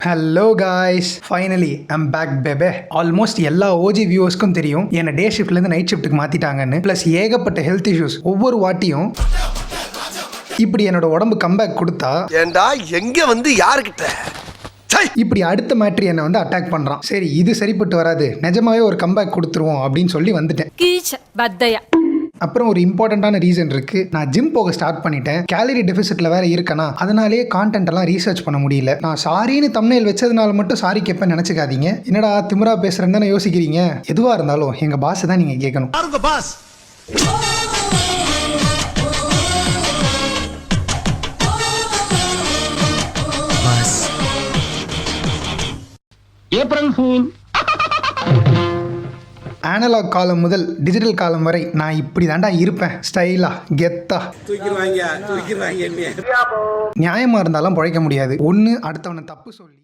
Hello guys, finally I'm back பேபே. Almost எல்லா OG வியூவர்ஸ்க்கும் தெரியும் என்னை டே ஷிஃப்ட்லேருந்து நைட் ஷிஃப்ட்டுக்கு மாற்றிட்டாங்கன்னு. ப்ளஸ் ஏகப்பட்ட ஹெல்த் இஷ்யூஸ். ஒவ்வொரு வாட்டியும் இப்படி என்னோட உடம்பு கம்பேக் கொடுத்தா ஏண்டா எங்க வந்து யாருக்கிட்ட இப்படி அடுத்த மேட்ரி என்னை வந்து அட்டாக் பண்ணுறான். சரி, இது சரிப்பட்டு வராது, நிஜமாவே ஒரு கம்பேக் கொடுத்துருவோம் அப்படின்னு சொல்லி வந்துட்டேன். அப்புறம் ஒரு இம்பார்ட்டண்ட்டான ரீசன் இருக்குது. நான் ஜிம் போக ஸ்டார்ட் பண்ணிட்டேன். கேலரி டெஃபிசிட்டில் வேறு இருக்கேனா, அதனாலே கான்டென்ட் எல்லாம் ரீசர்ச் பண்ண முடியல. நான் சாரின்னு தம்ப்நெயில் வச்சதுனால மட்டும் சாரி கேட்பேன் நினச்சிக்காதீங்க. என்னடா திமிரா பேசுகிறேன்னு தானே யோசிக்கிறீங்க. எதுவாக இருந்தாலும் எங்கள் பாஸ் தான் நீங்கள் கேட்கணும். Pass April fool. அனலாக் காலம் முதல் டிஜிட்டல் காலம் வரை நான் இப்படி தாண்டா இருப்பேன். ஸ்டைலா கெத்தா. நியாயமாக இருந்தாலும் பிழைக்க முடியாது. ஒன்று அடுத்தவனை தப்பு சொல்லி